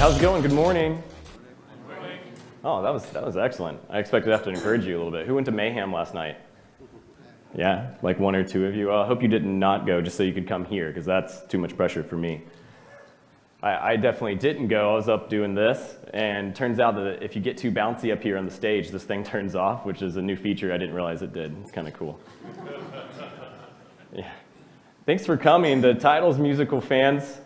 how's it going? Good morning. Oh, that was excellent. I expected to have to encourage you a little bit. Who went to Mayhem last night? Yeah, like one or two of you. Well, I hope you did not go just so you could come here, because that's too much pressure for me. I definitely didn't go. I was up doing this, and it turns out that if you get too bouncy up here on the stage, this thing turns off, which is a new feature I didn't realize it did. It's kind of cool. Yeah. Thanks for coming. The title's musical fans.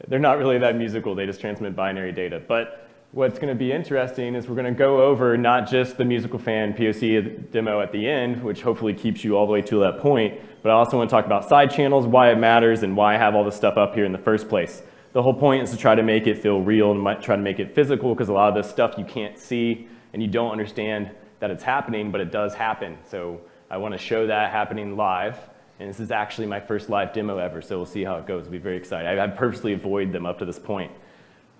They're not really that musical. They just transmit binary data. But what's going to be interesting is we're going to go over not just the musical fan POC demo at the end, which hopefully keeps you all the way to that point, but I also want to talk about side channels, why it matters, and why I have all this stuff up here in the first place. The whole point is to try to make it feel real and try to make it physical, because a lot of this stuff you can't see and you don't understand that it's happening, but it does happen. So I want to show that happening live. And this is actually my first live demo ever, so we'll see how it goes. It'll be very exciting. I purposely avoid them up to this point.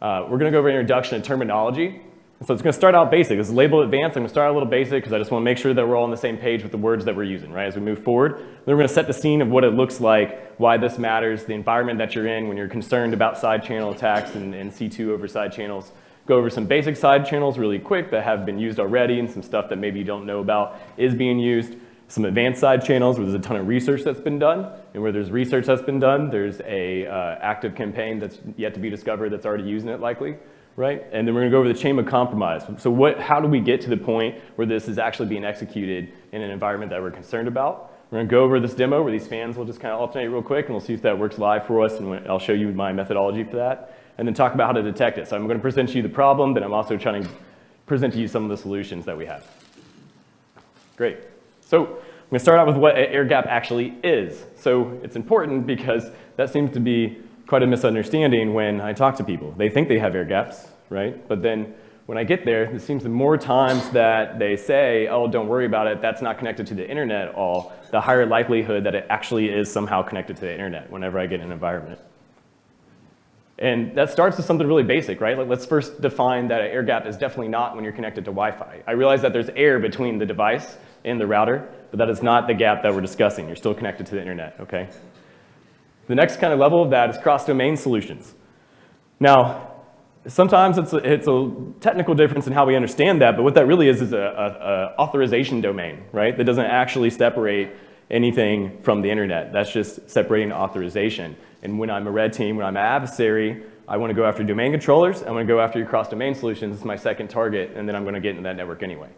We're going to go over introduction and terminology. So it's going to start out basic. This is labeled advanced. I'm going to start a little basic because I just want to make sure that we're all on the same page with the words that we're using, right, as we move forward. Then we're going to set the scene of what it looks like, why this matters, the environment that you're in when you're concerned about side channel attacks and C2 over side channels. Go over some basic side channels really quick that have been used already, and some stuff that maybe you don't know about is being used. Some advanced side channels where there's a ton of research that's been done, and where there's research that's been done, there's a active campaign that's yet to be discovered that's already using it likely, right? And then we're gonna go over the chain of compromise. So how do we get to the point where this is actually being executed in an environment that we're concerned about? We're gonna go over this demo where these fans will just kind of alternate real quick, and we'll see if that works live for us, and I'll show you my methodology for that, and then talk about how to detect it. So I'm gonna present you the problem, then I'm also trying to present to you some of the solutions that we have. Great. So I'm going to start out with what an air gap actually is. So it's important because that seems to be quite a misunderstanding when I talk to people. They think they have air gaps, right? But then when I get there, it seems the more times that they say, oh, don't worry about it, that's not connected to the internet at all, the higher likelihood that it actually is somehow connected to the internet whenever I get in an environment. And that starts with something really basic, right? Like, let's first define that an air gap is definitely not when you're connected to Wi-Fi. I realize that there's air between the device and the router, but that is not the gap that we're discussing. You're still connected to the internet, okay? The next kind of level of that is cross-domain solutions. Now, sometimes it's a technical difference in how we understand that, but what that really is a authorization domain, right? That doesn't actually separate anything from the internet. That's just separating authorization. And when I'm a red team, when I'm an adversary, I want to go after domain controllers. I want to go after your cross-domain solutions. It's my second target, and then I'm going to get into that network anyway,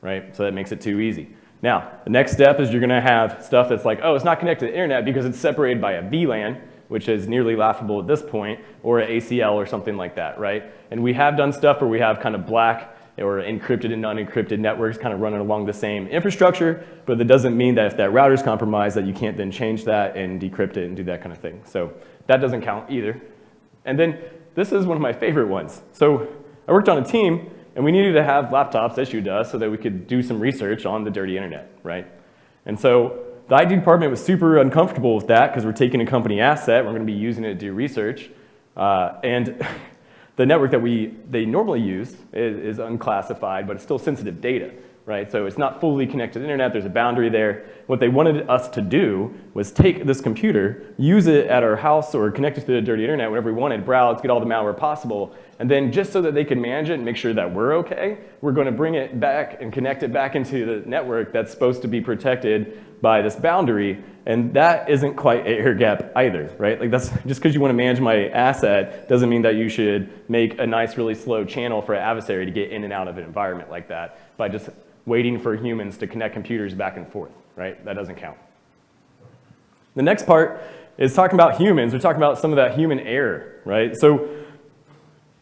right? So that makes it too easy. Now, the next step is you're going to have stuff that's like, oh, it's not connected to the internet because it's separated by a VLAN, which is nearly laughable at this point, or an ACL or something like that, right? And we have done stuff where we have kind of black or encrypted and unencrypted networks kind of running along the same infrastructure, but that doesn't mean that if that router is compromised that you can't then change that and decrypt it and do that kind of thing. So that doesn't count either. And then this is one of my favorite ones. So I worked on a team, and we needed to have laptops issued to us so that we could do some research on the dirty internet, right? And so the IT department was super uncomfortable with that because we're taking a company asset, we're going to be using it to do research, and the network that they normally use is unclassified, but it's still sensitive data, right? So it's not fully connected to the internet, there's a boundary there. What they wanted us to do was take this computer, use it at our house or connect it to the dirty internet, whatever we wanted, browse, get all the malware possible, and then just so that they can manage it and make sure that we're okay, we're going to bring it back and connect it back into the network that's supposed to be protected by this boundary, and that isn't quite an air gap either, right? Like, that's just because you want to manage my asset doesn't mean that you should make a nice, really slow channel for an adversary to get in and out of an environment like that by just waiting for humans to connect computers back and forth, right? That doesn't count. The next part is talking about humans. We're talking about some of that human error, right? So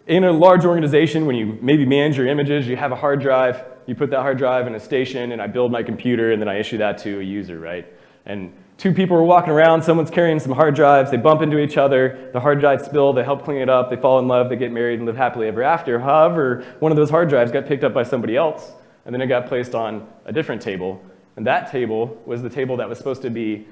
in a large organization, when you maybe manage your images, you have a hard drive, you put that hard drive in a station, and I build my computer, and then I issue that to a user, right? And two people are walking around, someone's carrying some hard drives, they bump into each other, the hard drives spill, they help clean it up, they fall in love, they get married and live happily ever after. However, one of those hard drives got picked up by somebody else, and then it got placed on a different table, and that table was the table that was supposed to be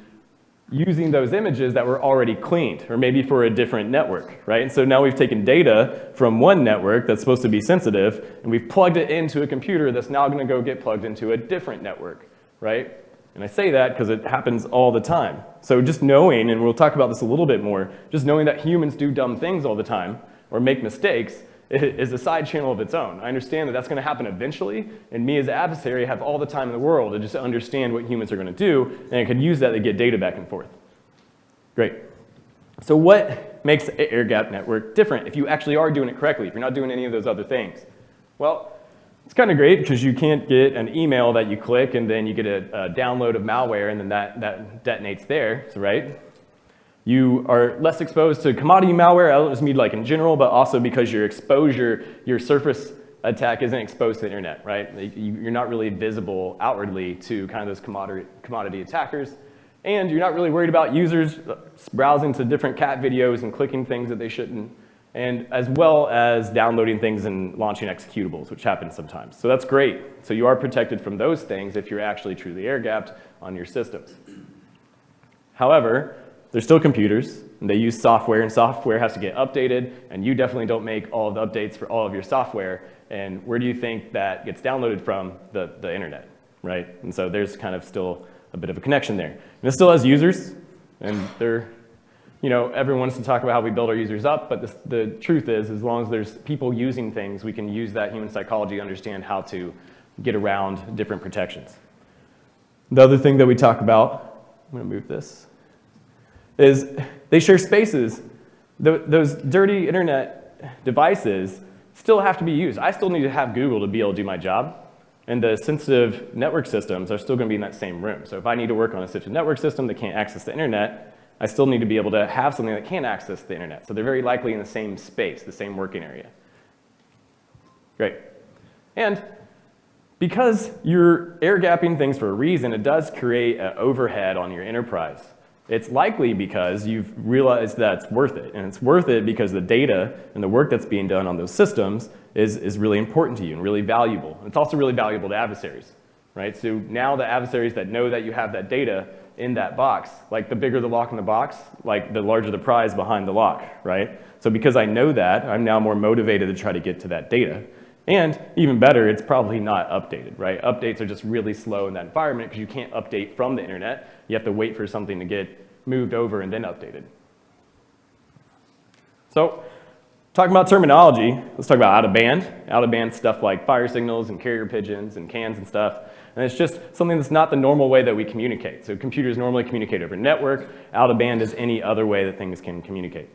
using those images that were already cleaned, or maybe for a different network, right? And so now we've taken data from one network that's supposed to be sensitive, and we've plugged it into a computer that's now going to go get plugged into a different network, right? And I say that because it happens all the time. So just knowing, and we'll talk about this a little bit more, just knowing that humans do dumb things all the time or make mistakes is a side channel of its own. I understand that that's going to happen eventually, and me as an adversary have all the time in the world to just understand what humans are going to do, and I can use that to get data back and forth. Great. So what makes an air-gapped network different if you actually are doing it correctly, if you're not doing any of those other things? Well, it's kind of great because you can't get an email that you click and then you get a download of malware and then that detonates there, so, right? You are less exposed to commodity malware. I don't just mean like in general, but also because your exposure, your surface attack isn't exposed to the internet, right? You're not really visible outwardly to kind of those commodity attackers. And you're not really worried about users browsing to different cat videos and clicking things that they shouldn't, and as well as downloading things and launching executables, which happens sometimes. So that's great. So you are protected from those things if you're actually truly air-gapped on your systems. However, they're still computers, and they use software, and software has to get updated, and you definitely don't make all of the updates for all of your software. And where do you think that gets downloaded from? The internet, right? And so there's kind of still a bit of a connection there. And it still has users, and they're, everyone wants to talk about how we build our users up, but the truth is, as long as there's people using things, we can use that human psychology to understand how to get around different protections. The other thing that we talk about, I'm going to move this, is they share spaces. Those dirty internet devices still have to be used. I still need to have Google to be able to do my job. And the sensitive network systems are still going to be in that same room. So if I need to work on a sensitive network system that can't access the internet, I still need to be able to have something that can access the internet. So they're very likely in the same space, the same working area. Great. And because you're air-gapping things for a reason, it does create an overhead on your enterprise. It's likely because you've realized that it's worth it. And it's worth it because the data and the work that's being done on those systems is really important to you and really valuable. And it's also really valuable to adversaries, right? So now the adversaries that know that you have that data in that box, like the bigger the lock in the box, like the larger the prize behind the lock, right? So because I know that, I'm now more motivated to try to get to that data. And even better, it's probably not updated, right? Updates are just really slow in that environment because you can't update from the internet. You have to wait for something to get moved over and then updated. So, talking about terminology, let's talk about out-of-band. Out-of-band stuff like fire signals and carrier pigeons and cans and stuff. And it's just something that's not the normal way that we communicate. So computers normally communicate over network. Out-of-band is any other way that things can communicate.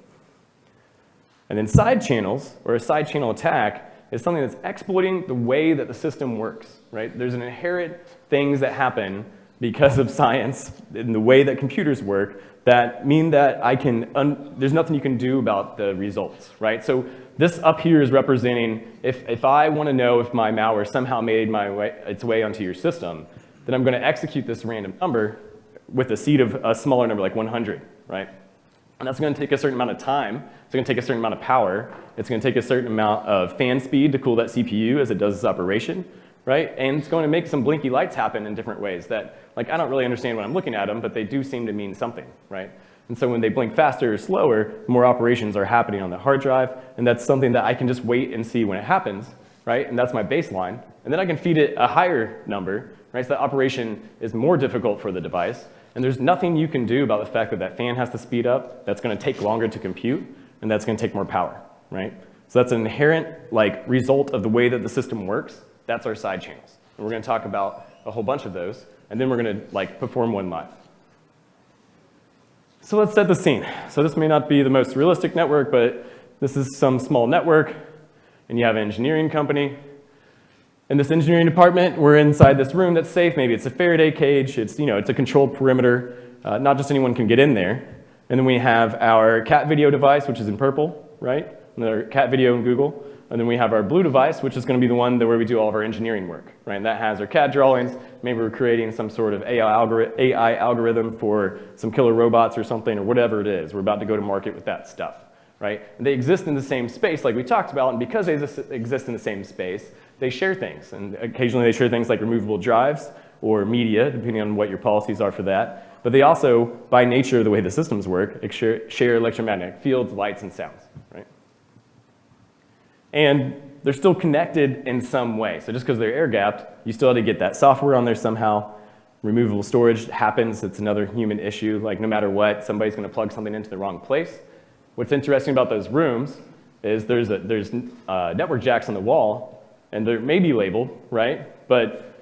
And then side channels, or a side channel attack, is something that's exploiting the way that the system works, right? There's an inherent things that happen because of science and the way that computers work that mean that there's nothing you can do about the results, right? So this up here is representing if I want to know if my malware somehow made its way onto your system, then I'm going to execute this random number with a seed of a smaller number like 100, right? And that's going to take a certain amount of time. It's going to take a certain amount of power. It's going to take a certain amount of fan speed to cool that CPU as it does its operation, right? And it's going to make some blinky lights happen in different ways that, like, I don't really understand when I'm looking at them, but they do seem to mean something, right? And so when they blink faster or slower, more operations are happening on the hard drive, and that's something that I can just wait and see when it happens, right? And that's my baseline. And then I can feed it a higher number, right? So the operation is more difficult for the device. And there's nothing you can do about the fact that that fan has to speed up, that's going to take longer to compute, and that's going to take more power, right? So that's an inherent result of the way that the system works. That's our side channels. And we're going to talk about a whole bunch of those, and then we're going to perform one live. So let's set the scene. So this may not be the most realistic network, but this is some small network, and you have an engineering company. In this engineering department, we're inside this room that's safe. Maybe it's a Faraday cage. It's a controlled perimeter. Not just anyone can get in there. And then we have our cat video device, which is in purple, right? And our cat video in Google. And then we have our blue device, which is going to be the one where we do all of our engineering work, right? And that has our CAD drawings. Maybe we're creating some sort of AI algorithm for some killer robots or something, or whatever it is. We're about to go to market with that stuff, right? And they exist in the same space like we talked about, and because they exist in the same space, they share things. And occasionally they share things like removable drives or media, depending on what your policies are for that. But they also, by nature of the way the systems work, share electromagnetic fields, lights, and sounds, right? And they're still connected in some way. So just because they're air-gapped, you still have to get that software on there somehow. Removable storage happens. It's another human issue. Like no matter what, somebody's going to plug something into the wrong place. What's interesting about those rooms is there's network jacks on the wall, and they may be labeled, right? But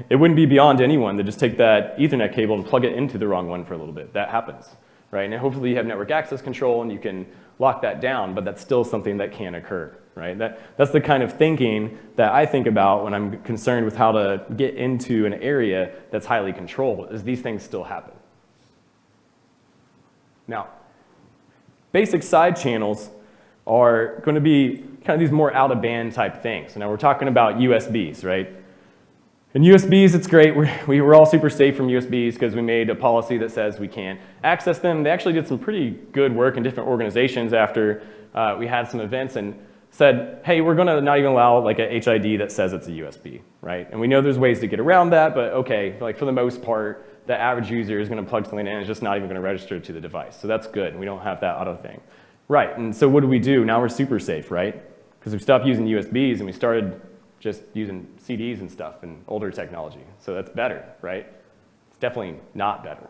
it wouldn't be beyond anyone to just take that Ethernet cable and plug it into the wrong one for a little bit. That happens, right? And hopefully you have network access control and you can lock that down, but that's still something that can occur, right? That's the kind of thinking that I think about when I'm concerned with how to get into an area that's highly controlled, is these things still happen. Now, basic side channels are going to be kind of these more out-of-band type things. So now we're talking about USBs, right? And USBs, it's great. We were all super safe from USBs because we made a policy that says we can't access them. They actually did some pretty good work in different organizations after we had some events and said, hey, we're going to not even allow like a HID that says it's a USB, right? And we know there's ways to get around that, but okay, like for the most part, the average user is going to plug something in and it's just not even going to register to the device. So that's good. We don't have that auto thing. Right, and so what do? Now we're super safe, right? Because we stopped using USBs and we started just using CDs and stuff and older technology. So that's better, right? It's definitely not better.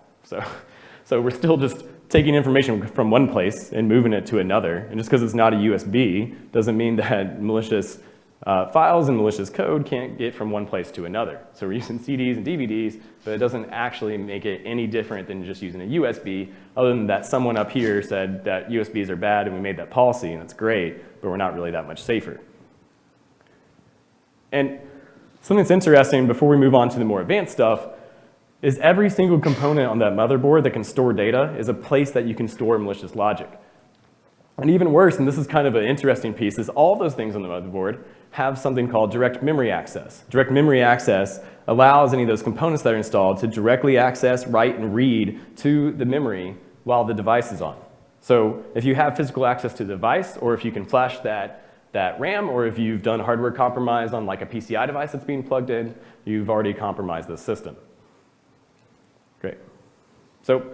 So we're still just taking information from one place and moving it to another. And just because it's not a USB doesn't mean that malicious files and malicious code can't get from one place to another. So we're using CDs and DVDs, but it doesn't actually make it any different than just using a USB, other than that someone up here said that USBs are bad and we made that policy and it's great, but we're not really that much safer. And something that's interesting before we move on to the more advanced stuff is every single component on that motherboard that can store data is a place that you can store malicious logic. And even worse, and this is kind of an interesting piece, is all those things on the motherboard have something called direct memory access. Direct memory access allows any of those components that are installed to directly access, write, and read to the memory while the device is on. So if you have physical access to the device, or if you can flash that RAM, or if you've done hardware compromise on like a PCI device that's being plugged in, you've already compromised the system. Great. So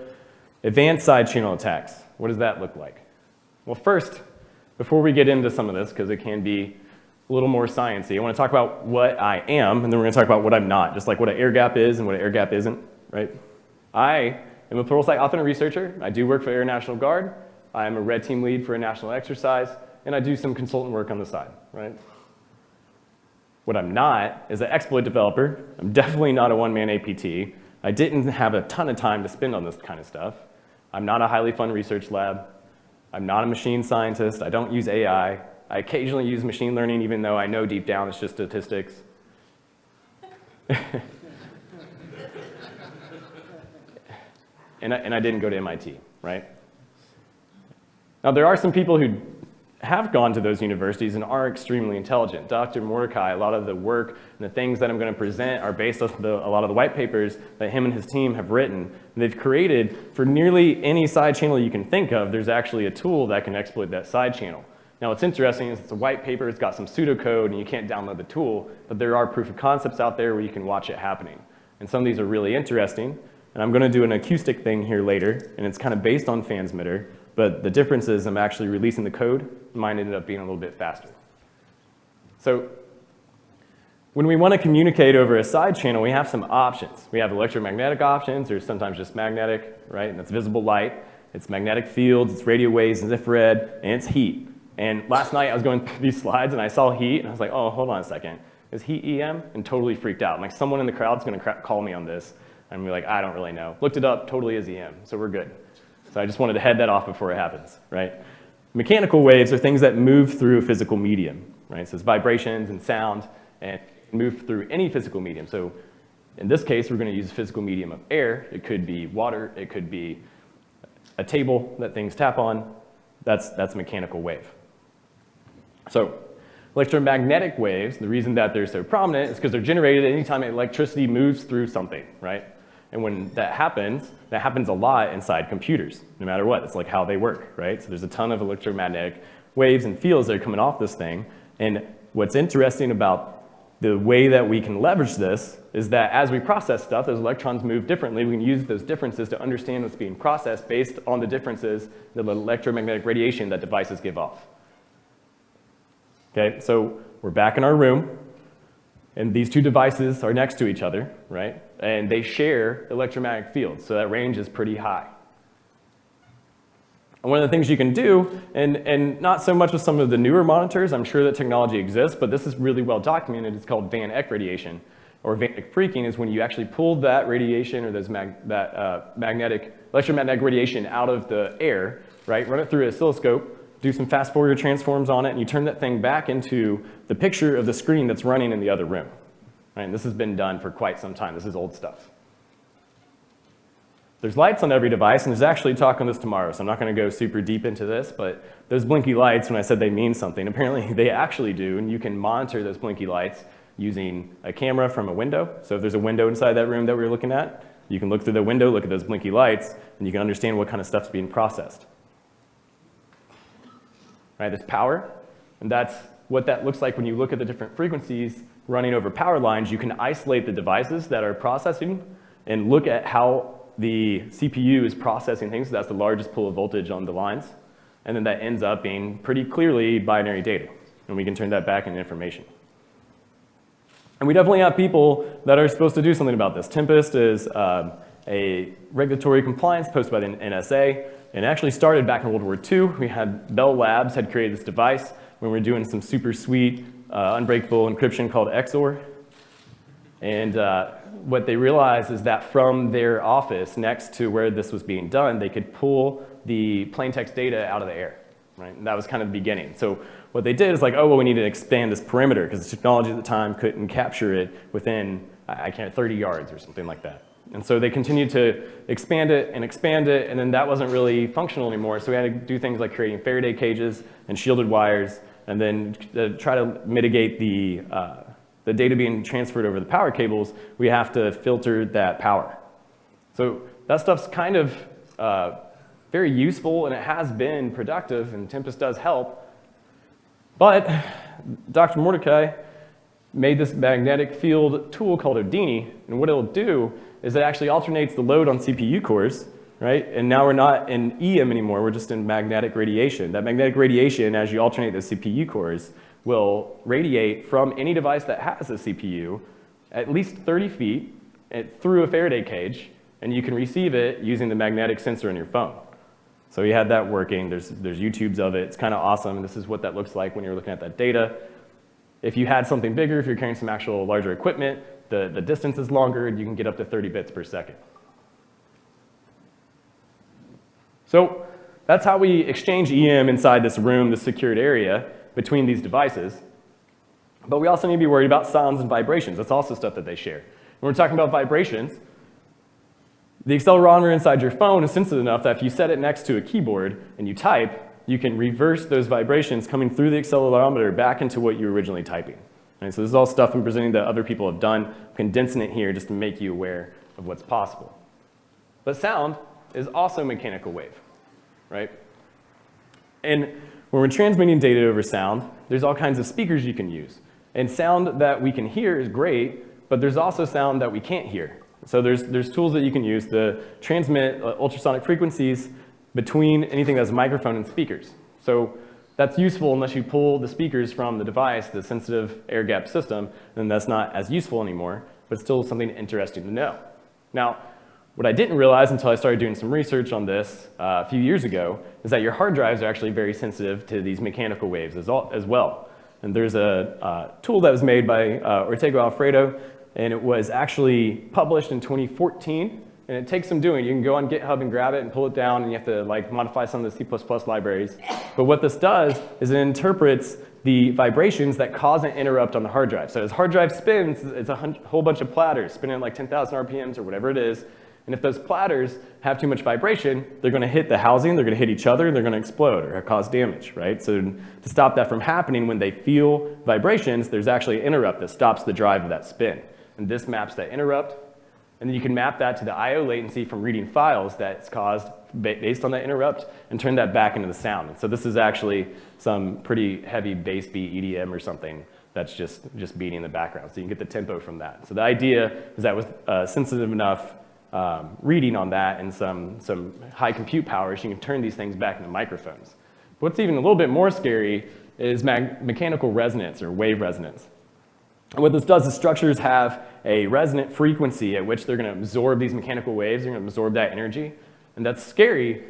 advanced side channel attacks, what does that look like? Well, first, before we get into some of this, because it can be a little more sciencey, I want to talk about what I am, and then we're going to talk about what I'm not, just like what an air gap is and what an air gap isn't, right? I am a pleural site authentic researcher. I do work for Air National Guard. I am a red team lead for a national exercise, and I do some consultant work on the side, right? What I'm not is an exploit developer. I'm definitely not a one-man APT. I didn't have a ton of time to spend on this kind of stuff. I'm not a highly fun research lab. I'm not a machine scientist. I don't use AI. I occasionally use machine learning, even though I know deep down it's just statistics. And I didn't go to MIT, right? Now, there are some people who have gone to those universities and are extremely intelligent. Dr. Mordecai, a lot of the work and the things that I'm going to present are based off a lot of the white papers that him and his team have written. And they've created, for nearly any side channel you can think of, there's actually a tool that can exploit that side channel. Now, what's interesting is it's a white paper, it's got some pseudocode, and you can't download the tool, but there are proof of concepts out there where you can watch it happening. And some of these are really interesting. And I'm going to do an acoustic thing here later, and it's kind of based on Fansmitter. But the difference is I'm actually releasing the code. Mine ended up being a little bit faster. So when we want to communicate over a side channel, we have some options. We have electromagnetic options. There's sometimes just magnetic, right? And that's visible light. It's magnetic fields. It's radio waves. It's infrared. And it's heat. And last night I was going through these slides, and I saw heat. And I was like, oh, hold on a second. Is heat EM? And totally freaked out. I'm like, someone in the crowd's going to call me on this. And I'm like, I don't really know. Looked it up. Totally is EM. So we're good. So I just wanted to head that off before it happens, right? Mechanical waves are things that move through a physical medium, right? So it's vibrations and sound, and move through any physical medium. So in this case, we're going to use a physical medium of air. It could be water. It could be a table that things tap on. That's a mechanical wave. So electromagnetic waves, the reason that they're so prominent is because they're generated anytime electricity moves through something, right? And when that happens a lot inside computers, no matter what. It's like how they work, right? So there's a ton of electromagnetic waves and fields that are coming off this thing. And what's interesting about the way that we can leverage this is that as we process stuff, those electrons move differently. We can use those differences to understand what's being processed based on the differences in the electromagnetic radiation that devices give off. Okay, so we're back in our room. And these two devices are next to each other, right? And they share electromagnetic fields, so that range is pretty high. And one of the things you can do, and not so much with some of the newer monitors, I'm sure that technology exists, but this is really well documented. It's called Van Eck radiation, or Van Eck freaking is when you actually pull that radiation or those electromagnetic radiation out of the air, right? Run it through an oscilloscope, do some fast Fourier transforms on it, and you turn that thing back into the picture of the screen that's running in the other room. Right? And this has been done for quite some time. This is old stuff. There's lights on every device, and there's actually talk on this tomorrow, so I'm not going to go super deep into this, but those blinky lights, when I said they mean something, apparently they actually do, and you can monitor those blinky lights using a camera from a window. So if there's a window inside that room that we were looking at, you can look through the window, look at those blinky lights, and you can understand what kind of stuff's being processed. Right, there's power, and that's what that looks like when you look at the different frequencies running over power lines. You can isolate the devices that are processing and look at how the CPU is processing things. So that's the largest pool of voltage on the lines. And then that ends up being pretty clearly binary data. And we can turn that back into information. And we definitely have people that are supposed to do something about this. Tempest is a regulatory compliance posted by the NSA. And it actually started back in World War II. We had Bell Labs had created this device when we were doing some super sweet unbreakable encryption called XOR. And what they realized is that from their office next to where this was being done, they could pull the plain text data out of the air, right? And that was kind of the beginning. So what they did is like, oh, well, we need to expand this perimeter because the technology at the time couldn't capture it within, 30 yards or something like that. And so they continued to expand it, and then that wasn't really functional anymore. So we had to do things like creating Faraday cages and shielded wires, and then try to mitigate the data being transferred over the power cables. We have to filter that power. So that stuff's kind of very useful, and it has been productive, and Tempest does help. But Dr. Mordecai made this magnetic field tool called Houdini, and what it'll do is it actually alternates the load on CPU cores, right? And now we're not in EM anymore, we're just in magnetic radiation. That magnetic radiation, as you alternate the CPU cores, will radiate from any device that has a CPU at least 30 feet through a Faraday cage, and you can receive it using the magnetic sensor in your phone. So we had that working. There's YouTubes of it. It's kind of awesome. This is what that looks like when you're looking at that data. If you had something bigger, if you're carrying some actual larger equipment, the distance is longer, and you can get up to 30 bits per second. So that's how we exchange EM inside this room, this secured area, between these devices. But we also need to be worried about sounds and vibrations. That's also stuff that they share. When we're talking about vibrations, the accelerometer inside your phone is sensitive enough that if you set it next to a keyboard and you type, you can reverse those vibrations coming through the accelerometer back into what you were originally typing. Right, so this is all stuff I'm presenting that other people have done, condensing it here just to make you aware of what's possible. But sound is also mechanical wave, right? And when we're transmitting data over sound, there's all kinds of speakers you can use. And sound that we can hear is great, but there's also sound that we can't hear. So there's tools that you can use to transmit ultrasonic frequencies between anything that's a microphone and speakers. So that's useful unless you pull the speakers from the device, the sensitive air gap system, then that's not as useful anymore, but still something interesting to know. Now, what I didn't realize until I started doing some research on this a few years ago is that your hard drives are actually very sensitive to these mechanical waves as well. And there's a tool that was made by Ortega Alfredo, and it was actually published in 2014. And it takes some doing. You can go on GitHub and grab it and pull it down, and you have to modify some of the C++ libraries. But what this does is it interprets the vibrations that cause an interrupt on the hard drive. So as hard drive spins, it's a whole bunch of platters spinning at like 10,000 RPMs or whatever it is. And if those platters have too much vibration, they're going to hit the housing, they're going to hit each other, and they're going to explode or cause damage, right? So to stop that from happening, when they feel vibrations, there's actually an interrupt that stops the drive of that spin. And this maps that interrupt. And then you can map that to the I/O latency from reading files that's caused based on that interrupt and turn that back into the sound. And so this is actually some pretty heavy bass beat EDM or something that's just beating in the background. So you can get the tempo from that. So the idea is that with sensitive enough reading on that and some high compute powers, you can turn these things back into microphones. What's even a little bit more scary is mechanical resonance or wave resonance. And what this does is structures have a resonant frequency at which they're going to absorb these mechanical waves, they're going to absorb that energy. And that's scary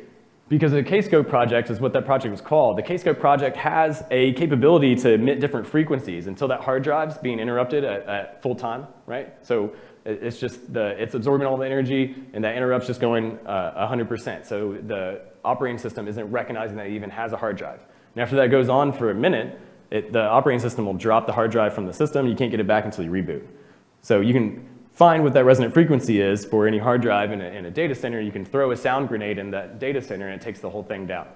because the Kscope project is what that project was called. The Kscope project has a capability to emit different frequencies until that hard drive's being interrupted at full time, right? So it's just it's absorbing all the energy, and that interrupt's just going 100%. So the operating system isn't recognizing that it even has a hard drive. And after that goes on for a minute, the operating system will drop the hard drive from the system. You can't get it back until you reboot. So you can find what that resonant frequency is for any hard drive in a data center. You can throw a sound grenade in that data center, and it takes the whole thing down.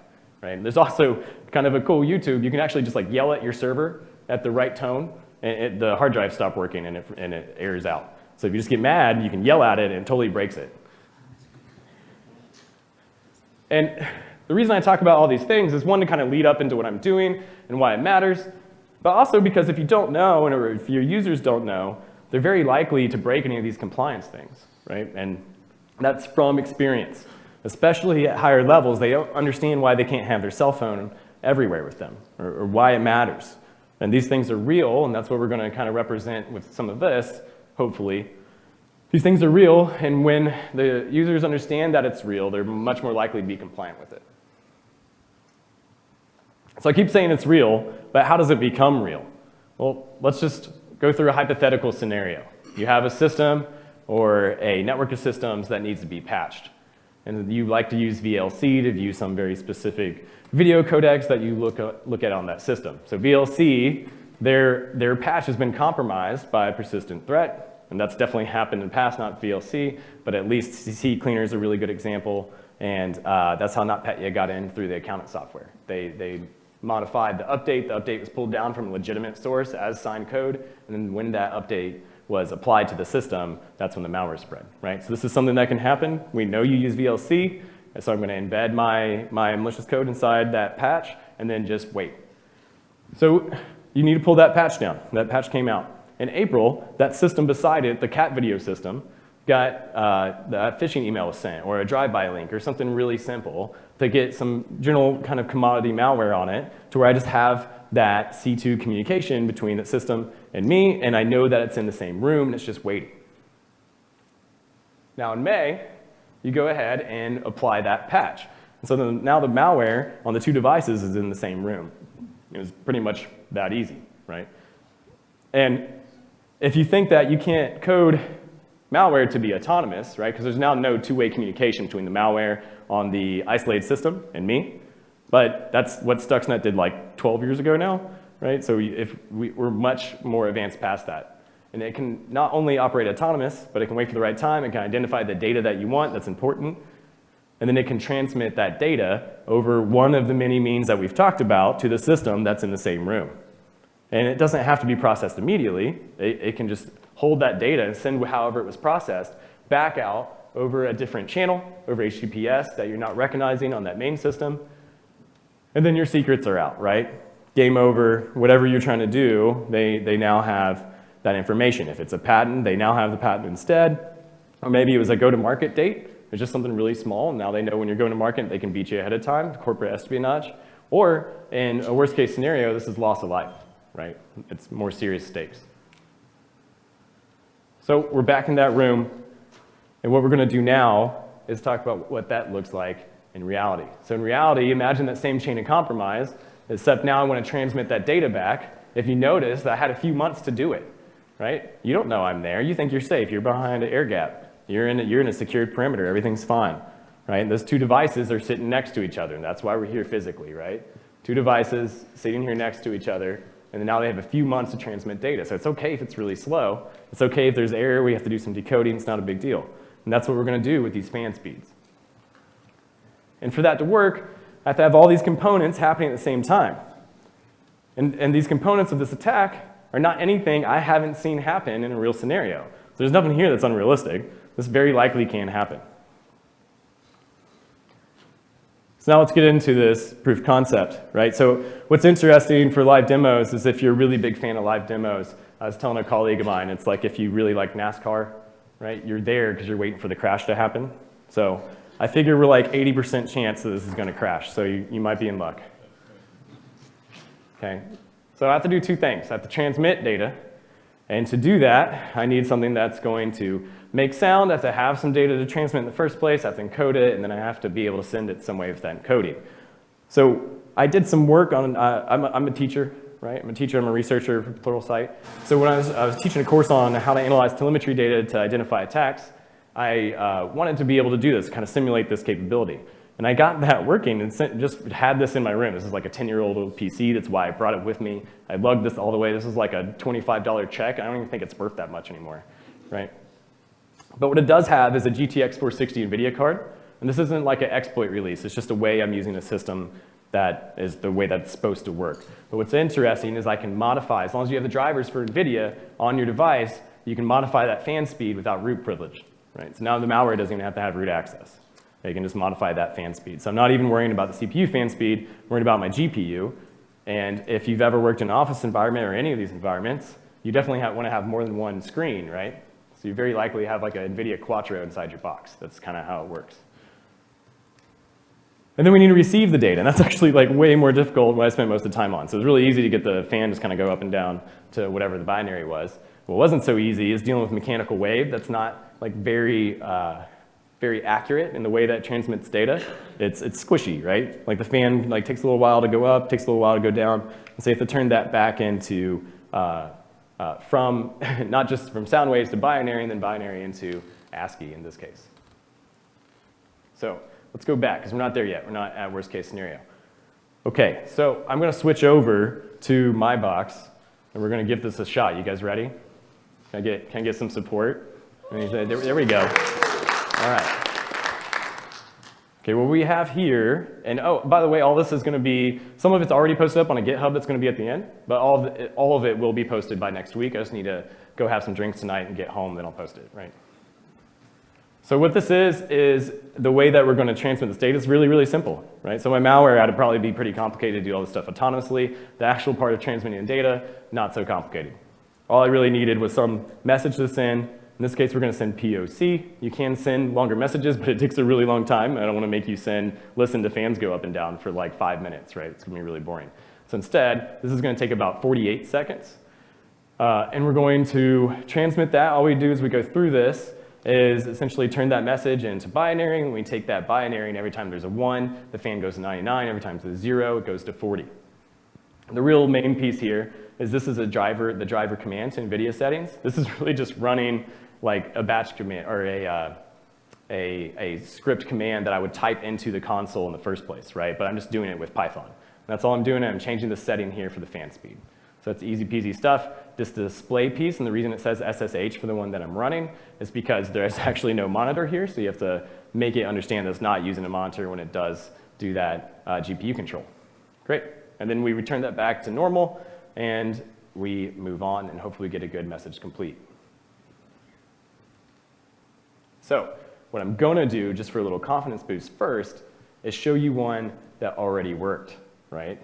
Right? And there's also kind of a cool YouTube. You can actually just like yell at your server at the right tone, and the hard drive stops working, and it errors out. So if you just get mad, you can yell at it, and it totally breaks it. And the reason I talk about all these things is, one, to kind of lead up into what I'm doing and why it matters, but also because if you don't know, or if your users don't know, they're very likely to break any of these compliance things, right? And that's from experience. Especially at higher levels, they don't understand why they can't have their cell phone everywhere with them, or why it matters. And these things are real, and that's what we're going to kind of represent with some of this, hopefully. These things are real, and when the users understand that it's real, they're much more likely to be compliant with it. So I keep saying it's real, but how does it become real? Well, let's just go through a hypothetical scenario. You have a system or a network of systems that needs to be patched. And you like to use VLC to view some very specific video codecs that you look at on that system. So VLC, their patch has been compromised by a persistent threat, and that's definitely happened in the past, not VLC, but at least CCleaner is a really good example, and that's how NotPetya got in through the accountant software. They modified the update was pulled down from a legitimate source as signed code, and then when that update was applied to the system, that's when the malware spread, right? So this is something that can happen. We know you use VLC, so I'm going to embed my malicious code inside that patch, and then just wait. So you need to pull that patch down. That patch came out. In April, that system beside it, the cat video system, got the phishing email was sent, or a drive-by link, or something really simple to get some general kind of commodity malware on it, to where I just have that C2 communication between the system and me, and I know that it's in the same room, and it's just waiting. Now in May, you go ahead and apply that patch. And so now the malware on the two devices is in the same room. It was pretty much that easy, right? And if you think that you can't code malware to be autonomous, right? Because there's now no two-way communication between the malware on the isolated system and me. But that's what Stuxnet did like 12 years ago now, right? So we're much more advanced past that. And it can not only operate autonomous, but it can wait for the right time. It can identify the data that you want that's important. And then it can transmit that data over one of the many means that we've talked about to the system that's in the same room. And it doesn't have to be processed immediately. It can just hold that data and send however it was processed back out over a different channel, over HTTPS that you're not recognizing on that main system. And then your secrets are out, right? Game over, whatever you're trying to do, they now have that information. If it's a patent, they now have the patent instead. Or maybe it was a go-to-market date. It's just something really small, and now they know when you're going to market, they can beat you ahead of time, corporate espionage. Or in a worst-case scenario, this is loss of life, right? It's more serious stakes. So we're back in that room, and what we're going to do now is talk about what that looks like in reality. So in reality, imagine that same chain of compromise, except now I want to transmit that data back. If you notice, I had a few months to do it, right? You don't know I'm there. You think you're safe. You're behind an air gap. You're in a secured perimeter. Everything's fine, right? And those two devices are sitting next to each other, and that's why we're here physically, right? Two devices sitting here next to each other, and now they have a few months to transmit data. So it's okay if it's really slow. It's okay if there's error. We have to do some decoding. It's not a big deal. And that's what we're going to do with these fan speeds. And for that to work, I have to have all these components happening at the same time. And these components of this attack are not anything I haven't seen happen in a real scenario. So there's nothing here that's unrealistic. This very likely can happen. So now let's get into this proof concept, right? So what's interesting for live demos is if you're a really big fan of live demos, I was telling a colleague of mine, it's like if you really like NASCAR, right? You're there because you're waiting for the crash to happen. So I figure we're like 80% chance that this is going to crash, so you might be in luck. Okay, so I have to do two things. I have to transmit data, And to do that, I need something that's going to make sound, I have to have some data to transmit in the first place, I have to encode it, and then I have to be able to send it some way with that encoding. So I did some work on, I'm a teacher, right? I'm a teacher, I'm a researcher for Pluralsight. So when I was teaching a course on how to analyze telemetry data to identify attacks, I wanted to be able to do this, kind of simulate this capability. And I got that working and just had this in my room. This is like a 10-year-old old PC. That's why I brought it with me. I lugged this all the way. This is like a $25 check. I don't even think it's worth that much anymore, right? But what it does have is a GTX 460 NVIDIA card. And this isn't like an exploit release. It's just a way I'm using a system that is the way that's supposed to work. But what's interesting is I can modify, as long as you have the drivers for NVIDIA on your device, you can modify that fan speed without root privilege, right? So now the malware doesn't even have to have root access. You can just modify that fan speed. So I'm not even worrying about the CPU fan speed, I'm worried about my GPU. And if you've ever worked in an office environment or any of these environments, you definitely want to have more than one screen, right? So you very likely have like an NVIDIA Quattro inside your box. That's kind of how it works. And then we need to receive the data, and that's actually like way more difficult what I spent most of the time on. So it's really easy to get the fan just kind of go up and down to whatever the binary was. What wasn't so easy is dealing with mechanical wave that's not like very accurate in the way that it transmits data. It's squishy, right? Like the fan like takes a little while to go up, takes a little while to go down. And so you have to turn that back into from not just from sound waves to binary, and then binary into ASCII in this case. So let's go back, because we're not there yet. We're not at worst case scenario. Okay, so I'm going to switch over to my box, and we're going to give this a shot. You guys ready? Can I get some support? There we go. All right. Okay, what we have here, and oh, by the way, all this is going to be, some of it's already posted up on a GitHub that's going to be at the end, but all of it will be posted by next week. I just need to go have some drinks tonight and get home, then I'll post it, right? So what this is the way that we're going to transmit this data is really, really simple, right? So my malware had to probably be pretty complicated to do all this stuff autonomously. The actual part of transmitting the data, not so complicated. All I really needed was some message to send. In this case, we're going to send POC. You can send longer messages, but it takes a really long time. I don't want to make you listen to fans go up and down for like 5 minutes, right? It's going to be really boring. So instead, this is going to take about 48 seconds. And we're going to transmit that. All we do is we go through this is essentially turn that message into binary. And we take that binary, and every time there's a 1, the fan goes to 99. Every time there's a 0, it goes to 40. The real main piece here is this is the driver command to NVIDIA settings. This is really just running like a batch command or a script command that I would type into the console in the first place, right? But I'm just doing it with Python. And that's all I'm doing. I'm changing the setting here for the fan speed. So it's easy peasy stuff. This display piece, and the reason it says SSH for the one that I'm running is because there's actually no monitor here, so you have to make it understand that it's not using a monitor when it does do that GPU control. Great. And then we return that back to normal, and we move on and hopefully get a good message complete. So what I'm going to do, just for a little confidence boost first, is show you one that already worked, right?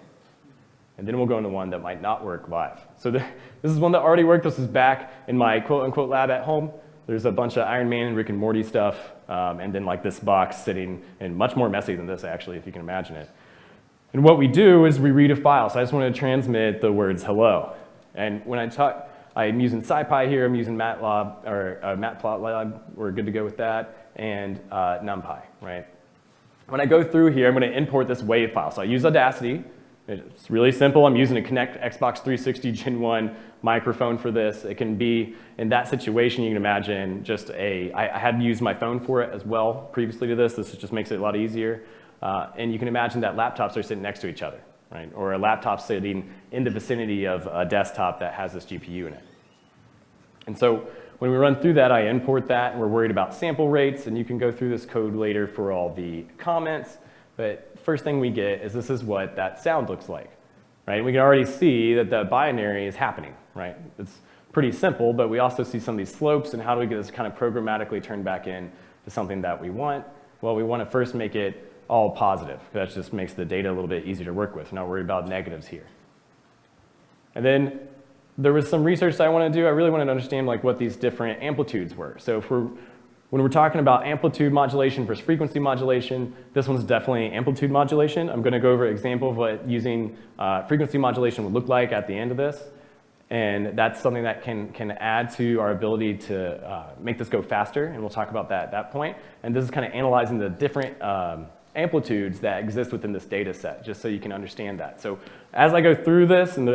And then we'll go into one that might not work live. So this is one that already worked. This is back in my quote-unquote lab at home. There's a bunch of Iron Man and Rick and Morty stuff, and then like this box sitting, and much more messy than this, actually, if you can imagine it. And what we do is we read a file. So I just want to transmit the words hello. And when I talk, I'm using SciPy here. I'm using Matplotlib. We're good to go with that. And NumPy, right? When I go through here, I'm going to import this WAV file. So I use Audacity. It's really simple. I'm using a Kinect Xbox 360 Gen 1 microphone for this. It can be, in that situation, you can imagine just I had used my phone for it as well previously to this. This just makes it a lot easier. And you can imagine that laptops are sitting next to each other, right? Or a laptop sitting in the vicinity of a desktop that has this GPU in it. And so when we run through that, I import that, and we're worried about sample rates, and you can go through this code later for all the comments. But first thing we get is this is what that sound looks like, right? We can already see that the binary is happening, right? It's pretty simple, but we also see some of these slopes, and how do we get this kind of programmatically turned back in to something that we want? Well, we want to first make it all positive. That just makes the data a little bit easier to work with. We're not worried about negatives here. And then there was some research that I want to do. I really wanted to understand like what these different amplitudes were. So when we're talking about amplitude modulation versus frequency modulation, this one's definitely amplitude modulation. I'm going to go over an example of what using frequency modulation would look like at the end of this. And that's something that can add to our ability to make this go faster, and we'll talk about that at that point. And this is kind of analyzing the different amplitudes that exist within this data set, just so you can understand that. So as I go through this, and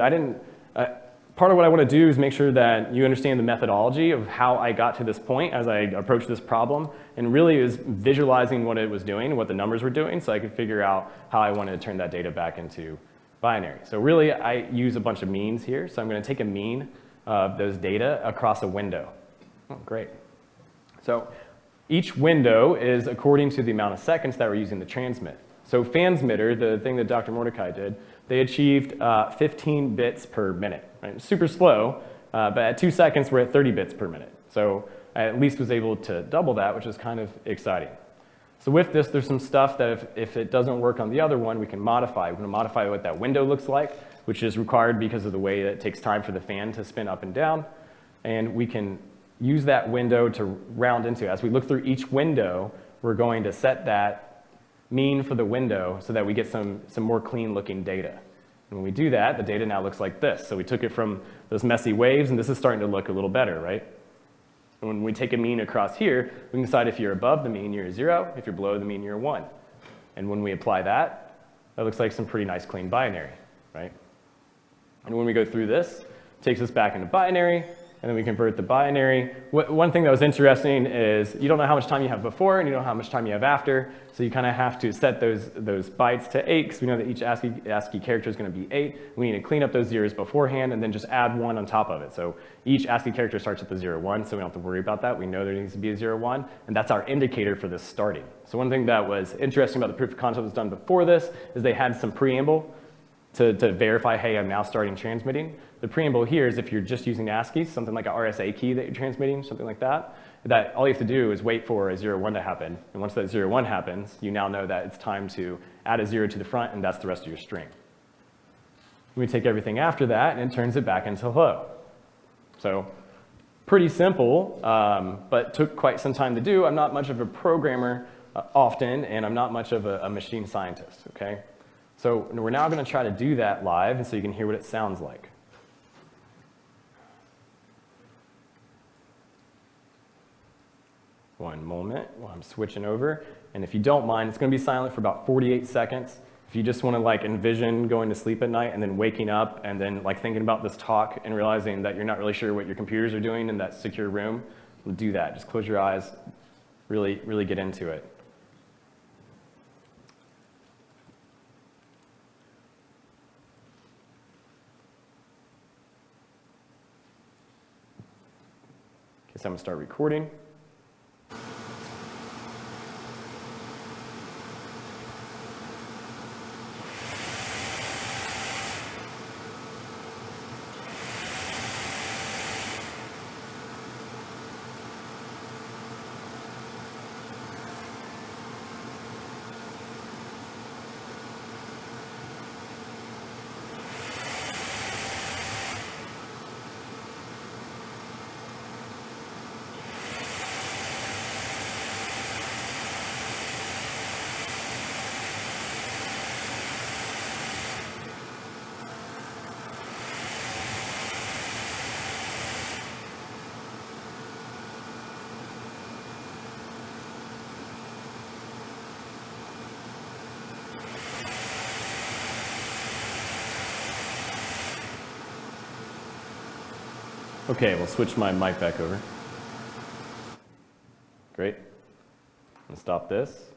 part of what I want to do is make sure that you understand the methodology of how I got to this point as I approached this problem, and really is visualizing what it was doing, what the numbers were doing, so I could figure out how I wanted to turn that data back into binary. So really, I use a bunch of means here. So I'm going to take a mean of those data across a window. Oh, great. So each window is according to the amount of seconds that we're using to transmit. So fansmitter, the thing that Dr. Mordecai did, they achieved 15 bits per minute. Right? Super slow, but at 2 seconds, we're at 30 bits per minute. So I at least was able to double that, which is kind of exciting. So with this, there's some stuff that if it doesn't work on the other one, we can modify. We can modify what that window looks like, which is required because of the way that it takes time for the fan to spin up and down. And we can use that window to round into. As we look through each window, we're going to set that mean for the window so that we get some more clean looking data. And when we do that, the data now looks like this. So we took it from those messy waves, and this is starting to look a little better, right? And when we take a mean across here, we can decide if you're above the mean, you're a 0. If you're below the mean, you're a 1. And when we apply that, that looks like some pretty nice clean binary, right? And when we go through this, it takes us back into binary, and then we convert the binary. One thing that was interesting is you don't know how much time you have before, and you don't know how much time you have after, so you kind of have to set those bytes to 8, because we know that each ASCII character is going to be 8. We need to clean up those zeros beforehand, and then just add 1 on top of it. So each ASCII character starts at the 0, 1, so we don't have to worry about that. We know there needs to be a 0, 1, and that's our indicator for this starting. So one thing that was interesting about the proof of concept that was done before this is they had some preamble to verify, hey, I'm now starting transmitting. The preamble here is if you're just using ASCII, something like a RSA key that you're transmitting, something like that, that all you have to do is wait for a 0, 1 to happen. And once that 0, 1 happens, you now know that it's time to add a 0 to the front, and that's the rest of your string. We take everything after that, and it turns it back into hello. So pretty simple, but took quite some time to do. I'm not much of a programmer often, and I'm not much of a machine scientist, okay? So we're now going to try to do that live, and so you can hear what it sounds like. One moment while I'm switching over. And if you don't mind, it's going to be silent for about 48 seconds. If you just want to like envision going to sleep at night and then waking up and then like thinking about this talk and realizing that you're not really sure what your computers are doing in that secure room, do that. Just close your eyes, really get into it. Okay, so I'm going to start recording. Okay, we'll switch my mic back over. Great. I'm going to stop this.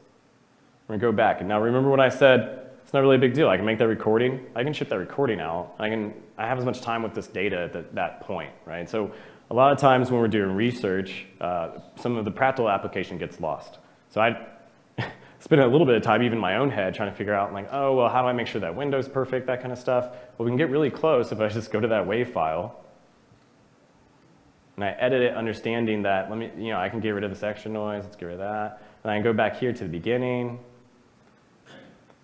We're going to go back. And now remember what I said, it's not really a big deal. I can make that recording. I can ship that recording out. I have as much time with this data at that point, right? So a lot of times when we're doing research, some of the practical application gets lost. So I spend a little bit of time, even in my own head, trying to figure out, like, oh, well, how do I make sure that window's perfect, that kind of stuff. Well, we can get really close if I just go to that WAV file. And I edit it understanding that, I can get rid of this extra noise, let's get rid of that. And I can go back here to the beginning.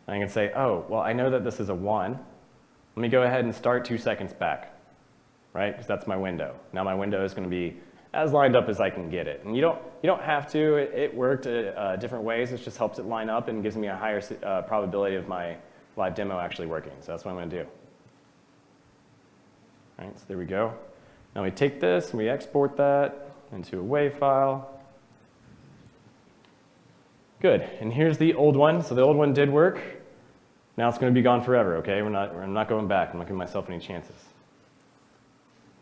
And I can say, oh, well, I know that this is a 1. Let me go ahead and start 2 seconds back, right? Because that's my window. Now my window is going to be as lined up as I can get it. And you don't have to. It worked different ways. It just helps it line up and gives me a higher probability of my live demo actually working. So that's what I'm going to do. All right, so there we go. Now we take this and we export that into a WAV file. Good, and here's the old one. So the old one did work. Now it's going to be gone forever, okay? I'm not going back. I'm not giving myself any chances.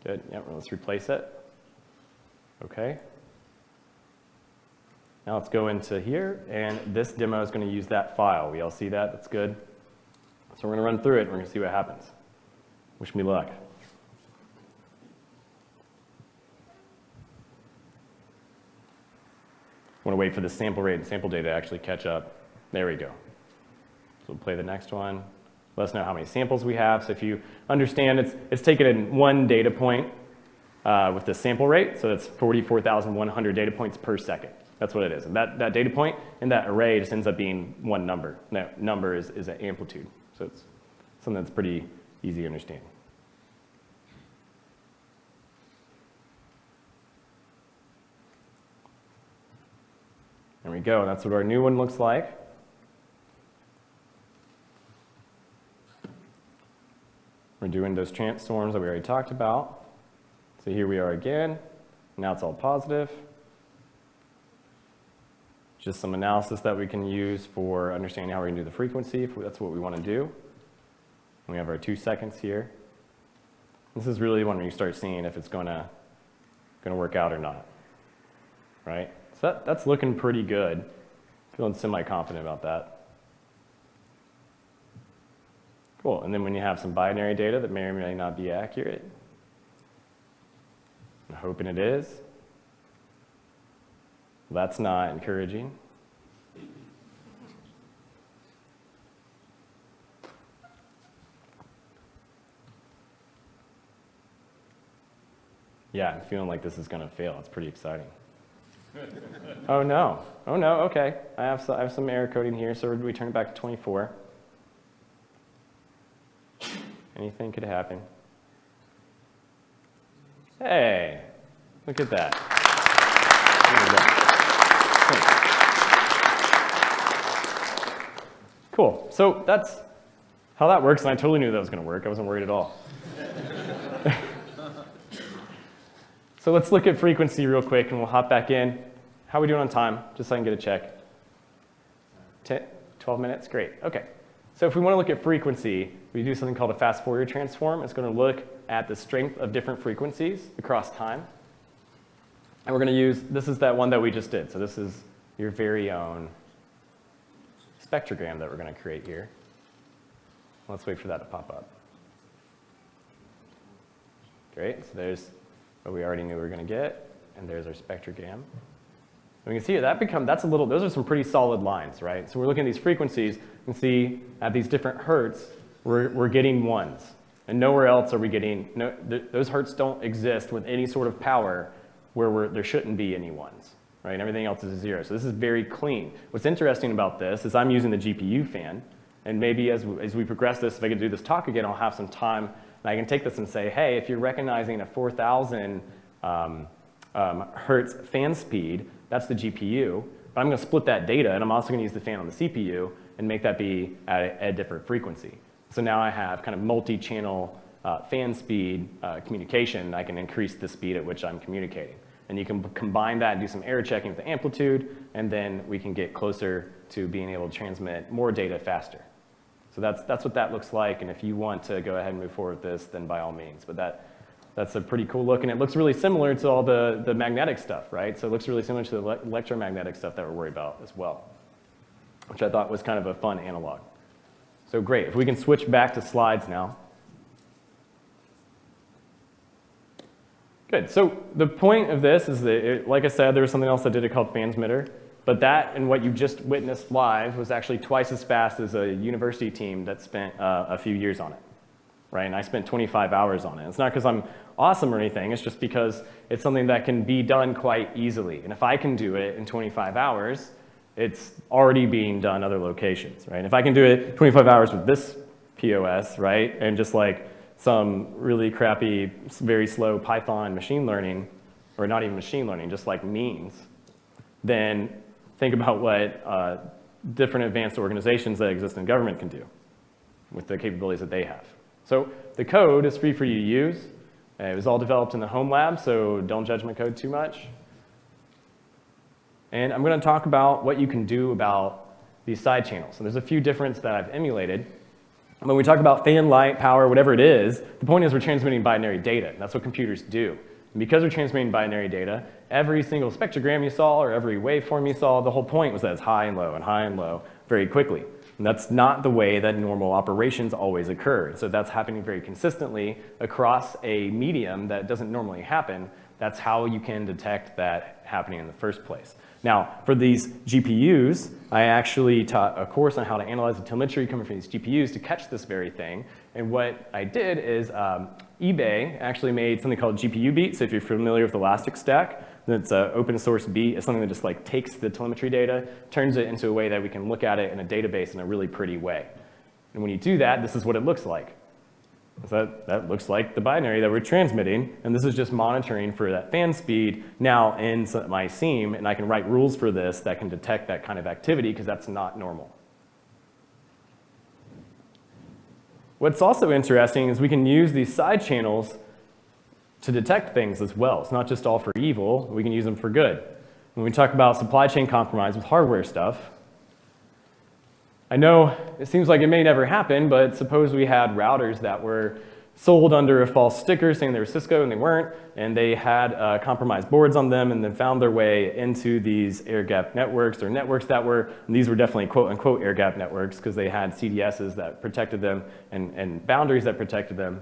Good, yep, let's replace it. Okay. Now let's go into here, and this demo is going to use that file. We all see that? That's good. So we're going to run through it, and we're going to see what happens. Wish me luck. I want to wait for the sample rate and sample data to actually catch up. There we go. So we'll play the next one. Let us know how many samples we have. So if you understand, it's taken in one data point with the sample rate. So that's 44,100 data points per second. That's what it is. And that data point in that array just ends up being one number. And that number is an amplitude. So it's something that's pretty easy to understand. There we go. That's what our new one looks like. We're doing those transforms that we already talked about. So here we are again. Now it's all positive. Just some analysis that we can use for understanding how we're going to do the frequency, if that's what we want to do. And we have our 2 seconds here. This is really when you start seeing if it's going to work out or not, right? So that's looking pretty good. Feeling semi-confident about that. Cool, and then when you have some binary data that may or may not be accurate, I'm hoping it is. Well, that's not encouraging. Yeah, I'm feeling like this is going to fail. It's pretty exciting. Oh no, okay. I have some error coding here, so we turn it back to 24. Anything could happen. Hey, look at that. Cool, so that's how that works, and I totally knew that was going to work. I wasn't worried at all. So let's look at frequency real quick, and we'll hop back in. How are we doing on time? Just so I can get a check. 12 minutes? Great. OK. So if we want to look at frequency, we do something called a fast Fourier transform. It's going to look at the strength of different frequencies across time. And we're going to use, this is that one that we just did. So this is your very own spectrogram that we're going to create here. Let's wait for that to pop up. Great. So there's what we already knew we were going to get, and there's our spectrogram. And we can see that's a little, those are some pretty solid lines, right? So we're looking at these frequencies and see at these different hertz, we're getting ones. And nowhere else are we getting, those hertz don't exist with any sort of power where there shouldn't be any ones, right? And everything else is a zero. So this is very clean. What's interesting about this is I'm using the GPU fan, and maybe as we progress this, if I could do this talk again, I'll have some time. And I can take this and say, hey, if you're recognizing a 4,000 hertz fan speed, that's the GPU. But I'm going to split that data, and I'm also going to use the fan on the CPU and make that be at a different frequency. So now I have kind of multi-channel fan speed communication. I can increase the speed at which I'm communicating. And you can combine that and do some error checking with the amplitude, and then we can get closer to being able to transmit more data faster. So that's what that looks like, and if you want to go ahead and move forward with this, then by all means. But that's a pretty cool look, and it looks really similar to all the magnetic stuff, right? So it looks really similar to the electromagnetic stuff that we're worried about as well, which I thought was kind of a fun analog. So great, if we can switch back to slides now. Good, so the point of this is that, like I said, there was something else I did called fansmitter. But that and what you just witnessed live was actually twice as fast as a university team that spent a few years on it, right? And I spent 25 hours on it. It's not because I'm awesome or anything. It's just because it's something that can be done quite easily. And if I can do it in 25 hours, it's already being done other locations, right? And if I can do it 25 hours with this POS, right, and just like some really crappy, very slow Python machine learning, or not even machine learning, just like means, then think about what different advanced organizations that exist in government can do with the capabilities that they have. So the code is free for you to use. It was all developed in the home lab, so don't judge my code too much. And I'm going to talk about what you can do about these side channels. And there's a few different that I've emulated. When we talk about fan, light, power, whatever it is, the point is we're transmitting binary data. That's what computers do. And because we're transmitting binary data, every single spectrogram you saw or every waveform you saw, the whole point was that it's high and low very quickly. And that's not the way that normal operations always occur. So that's happening very consistently across a medium that doesn't normally happen. That's how you can detect that happening in the first place. Now, for these GPUs, I actually taught a course on how to analyze the telemetry coming from these GPUs to catch this very thing. And what I did is eBay actually made something called GPU Beat. So if you're familiar with Elasticstack, that's an open source beat. It's something that just like takes the telemetry data, turns it into a way that we can look at it in a database in a really pretty way. And when you do that, this is what it looks like. So that looks like the binary that we're transmitting, and this is just monitoring for that fan speed now in my seam, and I can write rules for this that can detect that kind of activity because that's not normal. What's also interesting is we can use these side channels to detect things as well. It's not just all for evil, we can use them for good. When we talk about supply chain compromise with hardware stuff, I know it seems like it may never happen, but suppose we had routers that were sold under a false sticker saying they were Cisco and they weren't, and they had compromised boards on them and then found their way into these air-gapped networks or networks that were, and these were definitely quote-unquote air-gapped networks because they had CDSs that protected them and boundaries that protected them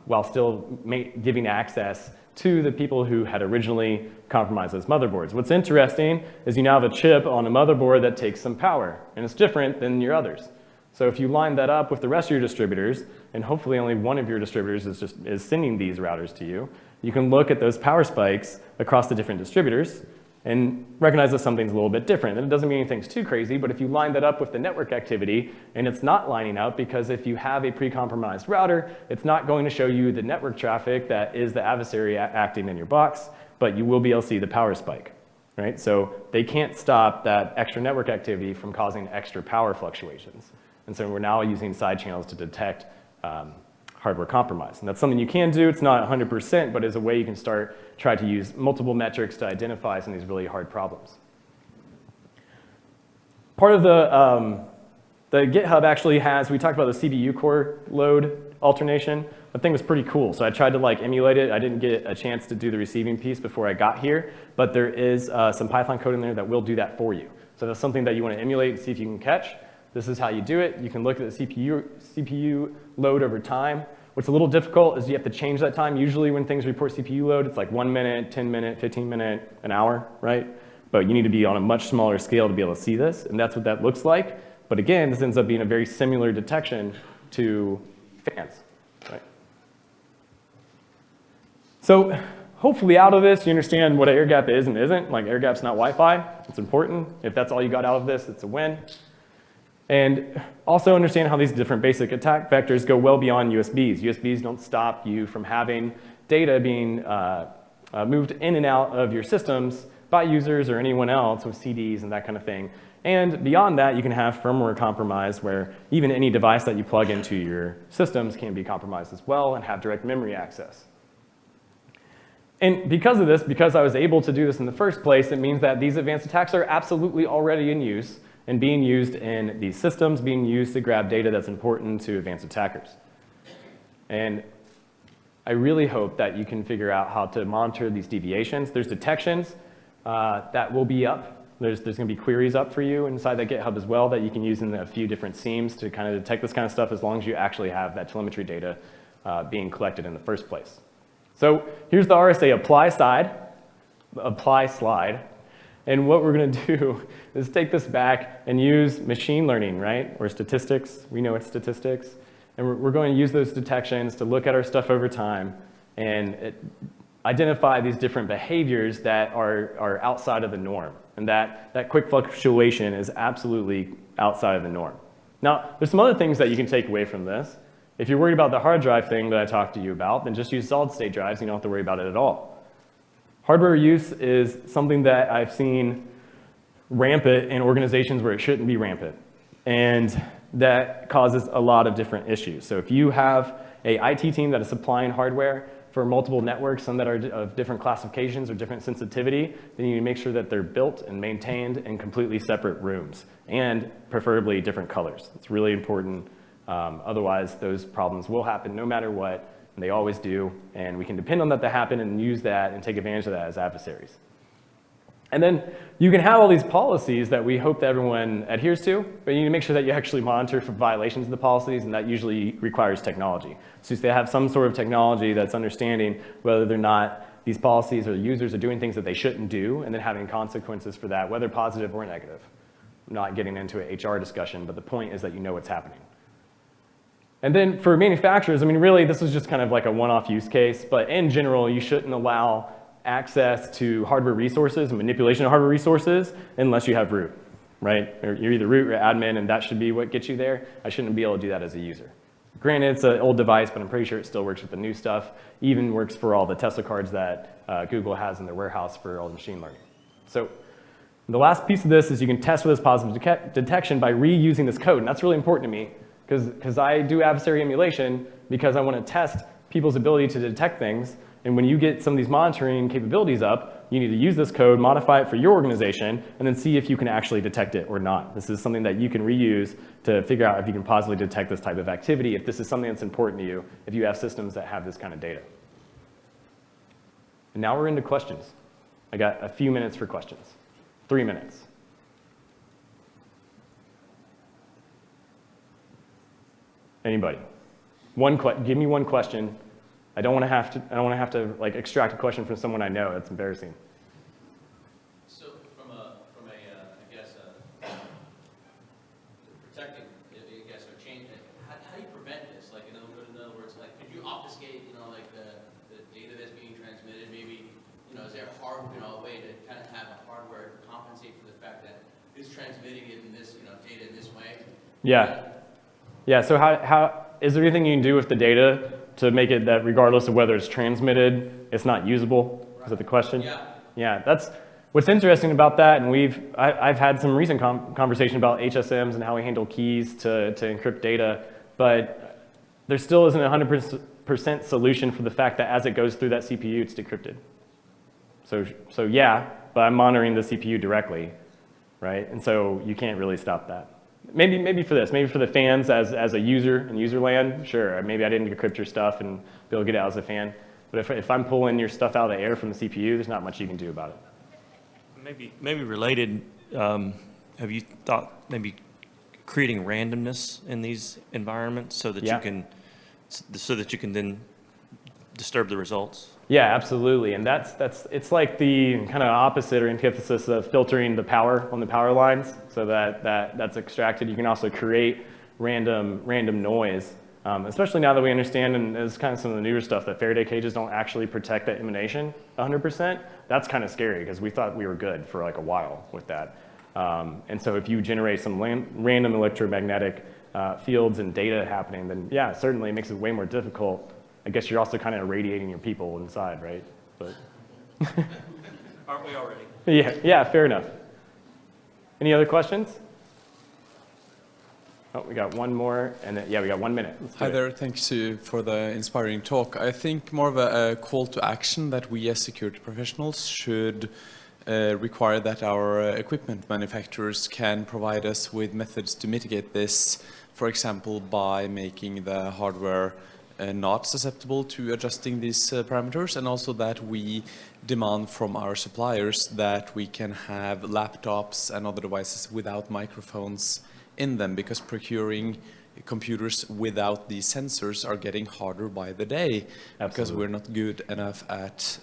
while still giving access to the people who had originally compromised those motherboards. What's interesting is you now have a chip on a motherboard that takes some power, and it's different than your others. So if you line that up with the rest of your distributors, and hopefully only one of your distributors is sending these routers to you, you can look at those power spikes across the different distributors and recognize that something's a little bit different. And it doesn't mean anything's too crazy, but if you line that up with the network activity and it's not lining up, because if you have a pre-compromised router, it's not going to show you the network traffic that is the adversary acting in your box, but you will be able to see the power spike, right? So they can't stop that extra network activity from causing extra power fluctuations. And so we're now using side channels to detect hardware compromise. And that's something you can do. It's not 100%, but is a way you can try to use multiple metrics to identify some of these really hard problems. Part of the GitHub actually has, we talked about the CPU core load alternation. That thing was pretty cool. So I tried to like emulate it. I didn't get a chance to do the receiving piece before I got here, but there is some Python code in there that will do that for you. So that's something that you want to emulate and see if you can catch. This is how you do it. You can look at the CPU load over time. What's a little difficult is you have to change that time. Usually when things report CPU load, it's like 1 minute, 10 minute, 15 minute, an hour, right? But you need to be on a much smaller scale to be able to see this, and that's what that looks like. But again, this ends up being a very similar detection to fans, right? So hopefully out of this, you understand what an air gap is and isn't. Like air gap's not Wi-Fi. It's important. If that's all you got out of this, it's a win. And also understand how these different basic attack vectors go well beyond USBs. USBs don't stop you from having data being moved in and out of your systems by users or anyone else with CDs and that kind of thing. And beyond that, you can have firmware compromise where even any device that you plug into your systems can be compromised as well and have direct memory access. And because of this, because I was able to do this in the first place, it means that these advanced attacks are absolutely already in use and being used in these systems, being used to grab data that's important to advanced attackers. And I really hope that you can figure out how to monitor these deviations. There's detections that will be up. There's going to be queries up for you inside that GitHub as well that you can use in a few different seams to kind of detect this kind of stuff as long as you actually have that telemetry data being collected in the first place. So here's the RSA apply slide. And what we're going to do is take this back and use machine learning, right? Or statistics. We know it's statistics. And we're going to use those detections to look at our stuff over time and identify these different behaviors that are outside of the norm. And that quick fluctuation is absolutely outside of the norm. Now, there's some other things that you can take away from this. If you're worried about the hard drive thing that I talked to you about, then just use solid state drives. You don't have to worry about it at all. Hardware use is something that I've seen rampant in organizations where it shouldn't be rampant. And that causes a lot of different issues. So if you have an IT team that is supplying hardware for multiple networks, some that are of different classifications or different sensitivity, then you need to make sure that they're built and maintained in completely separate rooms, and preferably different colors. It's really important. Otherwise, those problems will happen no matter what, and they always do, and we can depend on that to happen and use that and take advantage of that as adversaries. And then you can have all these policies that we hope that everyone adheres to, but you need to make sure that you actually monitor for violations of the policies, and that usually requires technology. So they have some sort of technology that's understanding whether or not these policies or the users are doing things that they shouldn't do, and then having consequences for that, whether positive or negative. I'm not getting into an HR discussion, but the point is that you know what's happening. And then for manufacturers, I mean, really, this is just kind of like a one-off use case, but in general, you shouldn't allow access to hardware resources and manipulation of hardware resources unless you have root, right? You're either root or admin, and that should be what gets you there. I shouldn't be able to do that as a user. Granted, it's an old device, but I'm pretty sure it still works with the new stuff. Even works for all the Tesla cards that Google has in their warehouse for all the machine learning. So the last piece of this is you can test for this positive detection by reusing this code, and that's really important to me because I do adversary emulation because I want to test people's ability to detect things. And when you get some of these monitoring capabilities up, you need to use this code, modify it for your organization, and then see if you can actually detect it or not. This is something that you can reuse to figure out if you can possibly detect this type of activity, if this is something that's important to you, if you have systems that have this kind of data. And now we're into questions. I got a few minutes for questions. 3 minutes. Anybody? Give me one question. I don't want to have to like extract a question from someone I know. That's embarrassing. So from a I guess protecting, I guess, or changing it, how do you prevent this? Like in other words, like could you obfuscate, like the data that's being transmitted? Maybe, is there a way to kind of have a hardware compensate for the fact that it's transmitting it in this, data in this way? Yeah. Yeah. So how is there anything you can do with the data to make it that regardless of whether it's transmitted, it's not usable? Is that the question? Yeah. Yeah, that's what's interesting about that, and I've had some recent conversation about HSMs and how we handle keys to encrypt data, but there still isn't a 100% solution for the fact that as it goes through that CPU, it's decrypted. So yeah, but I'm monitoring the CPU directly, right? And so you can't really stop that. Maybe for this, maybe for the fans as a user in user land, sure. Maybe I didn't decrypt your stuff and be able to get it out as a fan. But if I'm pulling your stuff out of the air from the CPU, there's not much you can do about it. Maybe related, have you thought maybe creating randomness in these environments so that you can then disturb the results? Yeah, absolutely. And it's like the kind of opposite or antithesis of filtering the power on the power lines so that's extracted. You can also create random noise, especially now that we understand, and it's kind of some of the newer stuff, that Faraday cages don't actually protect that emanation 100%. That's kind of scary because we thought we were good for like a while with that. And so if you generate some random electromagnetic fields and data happening, then yeah, certainly it makes it way more difficult. I guess you're also kind of irradiating your people inside, right? But aren't we already? Yeah, fair enough. Any other questions? Oh, we got one more, and then, we got 1 minute. Hi there, thanks for the inspiring talk. I think more of a call to action that we as security professionals should require that our equipment manufacturers can provide us with methods to mitigate this, for example, by making the hardware not susceptible to adjusting these parameters, and also that we demand from our suppliers that we can have laptops and other devices without microphones in them, because procuring computers without these sensors are getting harder by the day. Absolutely. Because we're not good enough at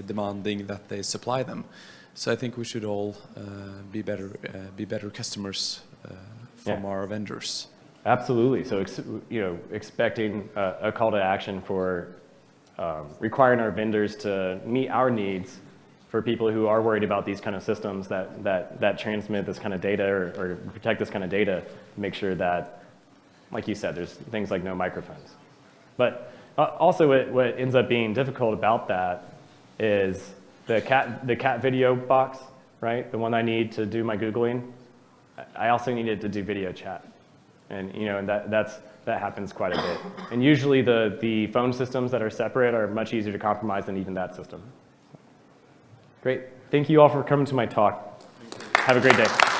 demanding that they supply them. So I think we should all be better customers from our vendors. Absolutely. So, expecting a call to action for requiring our vendors to meet our needs for people who are worried about these kind of systems that transmit this kind of data or protect this kind of data, make sure that, like you said, there's things like no microphones. But also what ends up being difficult about that is the cat video box, right? The one I need to do my Googling. I also need it to do video chat. And, and that happens quite a bit. And usually the phone systems that are separate are much easier to compromise than even that system. Great. Thank you all for coming to my talk. Have a great day.